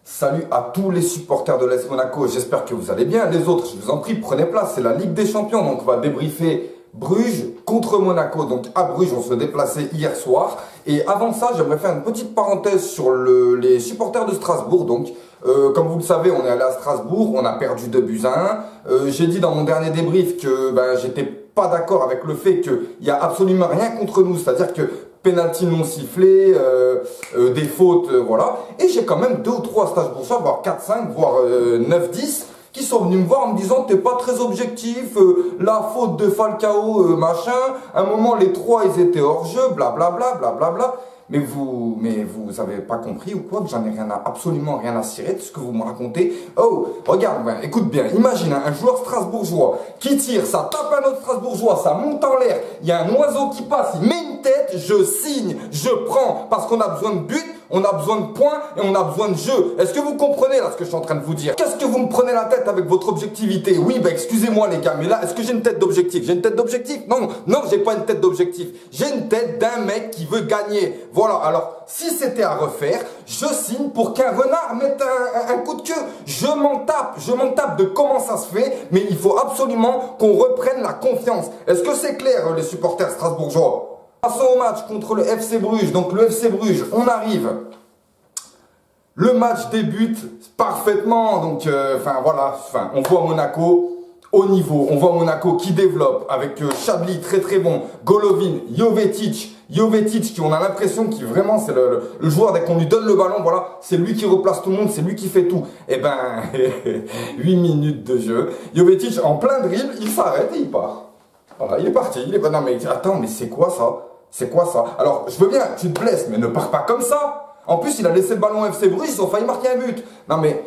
Salut à tous les supporters de l'AS Monaco, j'espère que vous allez bien. Les autres, je vous en prie, prenez place, c'est la Ligue des Champions, donc on va débriefer Bruges contre Monaco. Donc à Bruges, on se déplaçait hier soir. Et avant ça, j'aimerais faire une petite parenthèse sur les supporters de Strasbourg. Donc, comme vous le savez, on est allé à Strasbourg, on a perdu 2-1. J'ai dit dans mon dernier débrief que j'étais pas d'accord avec le fait qu'il n'y a absolument rien contre nous, c'est-à-dire que pénalty non sifflé, des fautes, voilà. Et j'ai quand même 2 ou 3 Strasbourgeois, voire 4, 5, voire 9, 10, qui sont venus me voir en me disant t'es pas très objectif, la faute de Falcao, machin. À un moment, les 3, ils étaient hors jeu, blablabla, blablabla. Mais vous avez pas compris ou quoi, que j'en ai absolument rien à cirer de ce que vous me racontez. Oh, regarde, écoute bien, imagine un joueur strasbourgeois qui tire, ça tape un autre strasbourgeois, ça monte en l'air, il y a un oiseau qui passe, il met une tête, je signe, je prends, parce qu'on a besoin de but, on a besoin de points et on a besoin de jeu. Est-ce que vous comprenez là ce que je suis en train de vous dire? Qu'est-ce que vous me prenez la tête avec votre objectivité? Oui, excusez-moi les gars, mais là, est-ce que j'ai une tête d'objectif? J'ai une tête d'objectif? Non, non, j'ai pas une tête d'objectif. J'ai une tête d'un mec qui veut gagner. Voilà, alors, si c'était à refaire, je signe pour qu'un renard mette un coup de queue. Je m'en tape de comment ça se fait, mais il faut absolument qu'on reprenne la confiance. Est-ce que c'est clair, les supporters strasbourgeois? Passons au match contre le FC Bruges. Donc le FC Bruges, on arrive. Le match débute parfaitement. Donc, on voit Monaco au niveau. On voit Monaco qui développe avec Chablis très très bon. Golovin, Jovetic, qui on a l'impression qu'il vraiment c'est le joueur dès qu'on lui donne le ballon, voilà, c'est lui qui replace tout le monde, c'est lui qui fait tout. Et 8 minutes de jeu. Jovetic en plein dribble, il s'arrête et il part. Voilà, il est parti, non mais attends, mais c'est quoi ça? C'est quoi ça? Alors, je veux bien, tu te blesses, mais ne pars pas comme ça. En plus, il a laissé le ballon au FC Bruges, ils ont failli marquer un but. Non mais,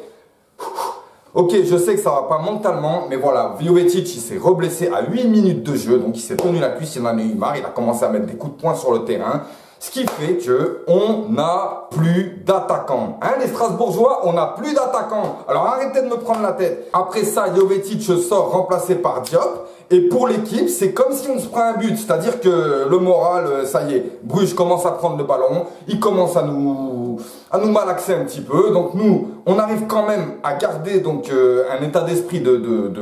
ok, je sais que ça va pas mentalement, mais voilà, Jovetic, il s'est reblessé à 8 minutes de jeu, donc il s'est tenu la cuisse, il en a eu marre, il a commencé à mettre des coups de poing sur le terrain. Ce qui fait que on n'a plus d'attaquants. Hein, les Strasbourgeois, on n'a plus d'attaquants. Alors arrêtez de me prendre la tête. Après ça, Jovetic sort remplacé par Diop. Et pour l'équipe, c'est comme si on se prend un but. C'est-à-dire que le moral, ça y est, Bruges commence à prendre le ballon. Il commence à nous malaxer un petit peu. Donc nous, on arrive quand même à garder donc un état d'esprit de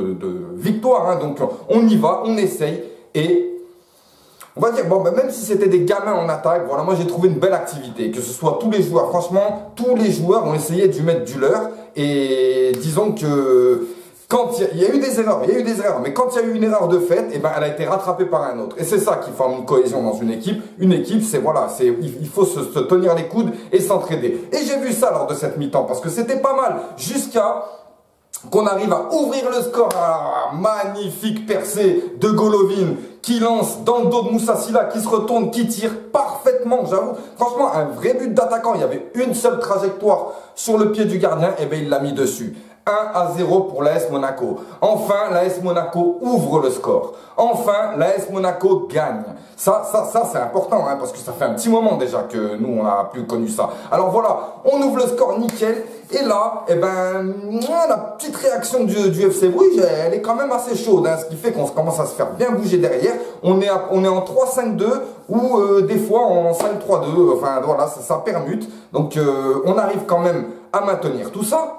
victoire. Hein. Donc on y va, on essaye et on va dire, même si c'était des gamins en attaque, voilà, moi j'ai trouvé une belle activité. Que ce soit tous les joueurs, franchement, tous les joueurs ont essayé de mettre du leur. Et disons que quand il y a eu des erreurs, mais quand il y a eu une erreur de fait, elle a été rattrapée par un autre. Et c'est ça qui forme une cohésion dans une équipe. Une équipe, c'est voilà, il faut se tenir les coudes et s'entraider. Et j'ai vu ça lors de cette mi-temps, parce que c'était pas mal, jusqu'à qu'on arrive à ouvrir le score. Magnifique percée de Golovin qui lance dans le dos de Moussa Sylla, qui se retourne, qui tire parfaitement, j'avoue. Franchement, un vrai but d'attaquant. Il y avait une seule trajectoire sur le pied du gardien, et il l'a mis dessus. 1-0 pour l'AS Monaco. Enfin, l'AS Monaco ouvre le score. Enfin, l'AS Monaco gagne. Ça c'est important, hein, parce que ça fait un petit moment déjà que nous, on n'a plus connu ça. Alors voilà, on ouvre le score nickel. Et là, la petite réaction du FC Bruges, elle est quand même assez chaude, hein, ce qui fait qu'on commence à se faire bien bouger derrière. On est en 3-5-2 ou des fois en 5-3-2. Enfin voilà, ça permute. Donc on arrive quand même à maintenir tout ça.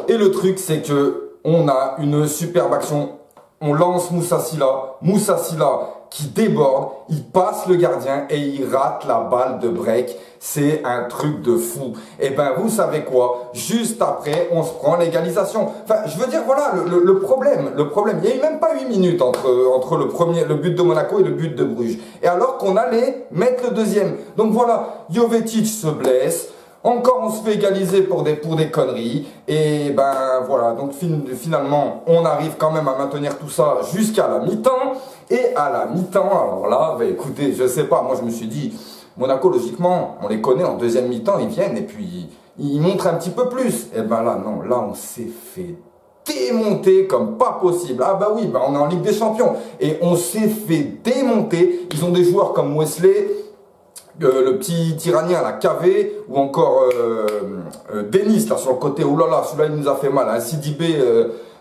Et le truc, c'est que on a une superbe action. On lance Moussa Sylla qui déborde, il passe le gardien et il rate la balle de break. C'est un truc de fou. Et vous savez quoi? Juste après, on se prend l'égalisation. Enfin, je veux dire, voilà, le problème, il n'y a eu même pas 8 minutes entre le but de Monaco et le but de Bruges. Et alors qu'on allait mettre le deuxième. Donc voilà, Jovetic se blesse. Encore on se fait égaliser pour des conneries. Et voilà, donc finalement on arrive quand même à maintenir tout ça jusqu'à la mi-temps. Et à la mi-temps, alors là, écoutez, je sais pas, moi je me suis dit, Monaco logiquement, on les connaît en deuxième mi-temps, ils viennent et puis ils montrent un petit peu plus. Et là non, là on s'est fait démonter comme pas possible. Ah oui, on est en Ligue des Champions. Et on s'est fait démonter. Ils ont des joueurs comme Wesley, le petit Iranien, la KV, ou encore Denis, là, sur le côté. Oh là là, celui-là, il nous a fait mal. Hein. Sidibé,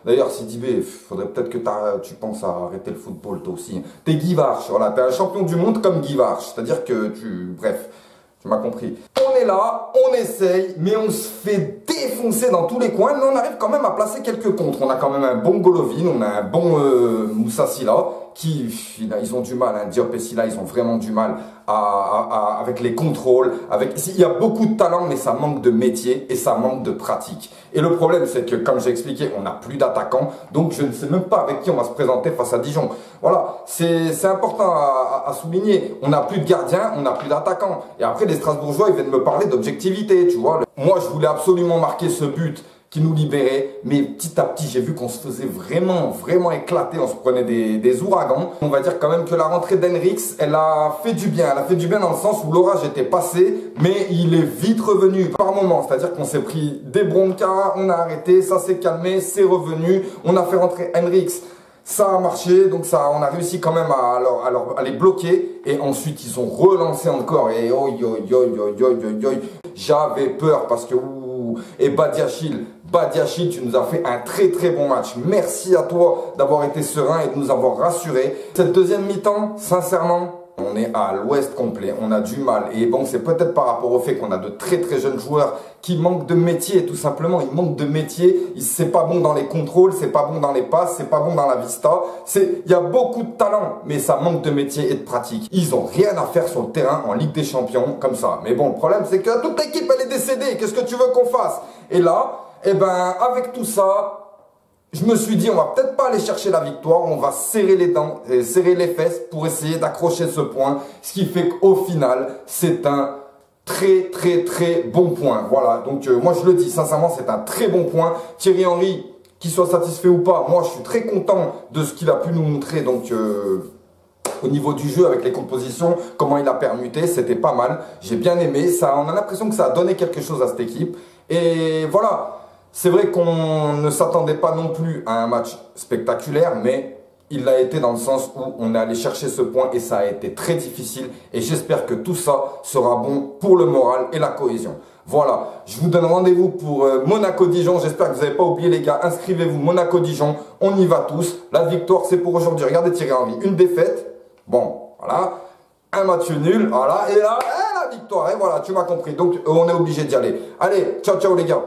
d'ailleurs, Sidibé, faudrait peut-être que tu penses à arrêter le football, toi aussi. T'es Guy Varche, voilà. T'es un champion du monde comme Guy Varche. C'est-à-dire que bref. Tu m'as compris. On est là, on essaye, mais on se fait défoncer dans tous les coins. Mais on arrive quand même à placer quelques contres. On a quand même un bon Golovin, on a un bon Moussa Sylla, qui, ils ont du mal, hein. Diop et Sylla, ils ont vraiment du mal avec les contrôles. Il y a beaucoup de talent, mais ça manque de métier et ça manque de pratique. Et le problème, c'est que, comme j'ai expliqué, on n'a plus d'attaquants. Donc, je ne sais même pas avec qui on va se présenter face à Dijon. Voilà, c'est important à souligner. On n'a plus de gardiens, on n'a plus d'attaquants. Et après, les Strasbourgeois, ils viennent me parler d'objectivité, tu vois. Moi, je voulais absolument marquer ce but qui nous libérait, mais petit à petit j'ai vu qu'on se faisait vraiment éclater, on se prenait des ouragans. On va dire quand même que la rentrée d'Henriks, elle a fait du bien dans le sens où l'orage était passé, mais il est vite revenu par moment, c'est-à-dire qu'on s'est pris des broncas, on a arrêté, ça s'est calmé, c'est revenu, on a fait rentrer Henriks. Ça a marché, donc on a réussi quand même à les bloquer. Et ensuite, ils ont relancé encore. Et j'avais peur parce que... Et Badiachil, tu nous as fait un très bon match. Merci à toi d'avoir été serein et de nous avoir rassurés. Cette deuxième mi-temps, sincèrement... On est à l'ouest complet, on a du mal. Et bon, c'est peut-être par rapport au fait qu'on a de très jeunes joueurs qui manquent de métier, tout simplement. Ils manquent de métier, c'est pas bon dans les contrôles, c'est pas bon dans les passes, c'est pas bon dans la vista. Il y a beaucoup de talent, mais ça manque de métier et de pratique. Ils ont rien à faire sur le terrain en Ligue des Champions, comme ça. Mais bon, le problème, c'est que toute l'équipe, elle est décédée. Qu'est-ce que tu veux qu'on fasse? Et là, eh ben, avec tout ça... Je me suis dit, on va peut-être pas aller chercher la victoire, on va serrer les dents, serrer les fesses pour essayer d'accrocher ce point. Ce qui fait qu'au final, c'est un très bon point. Voilà, donc moi je le dis sincèrement, c'est un très bon point. Thierry Henry, qu'il soit satisfait ou pas, moi je suis très content de ce qu'il a pu nous montrer. Donc au niveau du jeu, avec les compositions, comment il a permuté, c'était pas mal. J'ai bien aimé, on a l'impression que ça a donné quelque chose à cette équipe. Et voilà. C'est vrai qu'on ne s'attendait pas non plus à un match spectaculaire, mais il l'a été dans le sens où on est allé chercher ce point et ça a été très difficile. Et j'espère que tout ça sera bon pour le moral et la cohésion. Voilà, je vous donne rendez-vous pour Monaco-Dijon. J'espère que vous n'avez pas oublié les gars. Inscrivez-vous, Monaco-Dijon, on y va tous. La victoire, c'est pour aujourd'hui. Regardez Thierry Henry, une défaite. Bon, voilà, un match nul, voilà. Et là, la victoire, et voilà, tu m'as compris. Donc, on est obligé d'y aller. Allez, ciao les gars.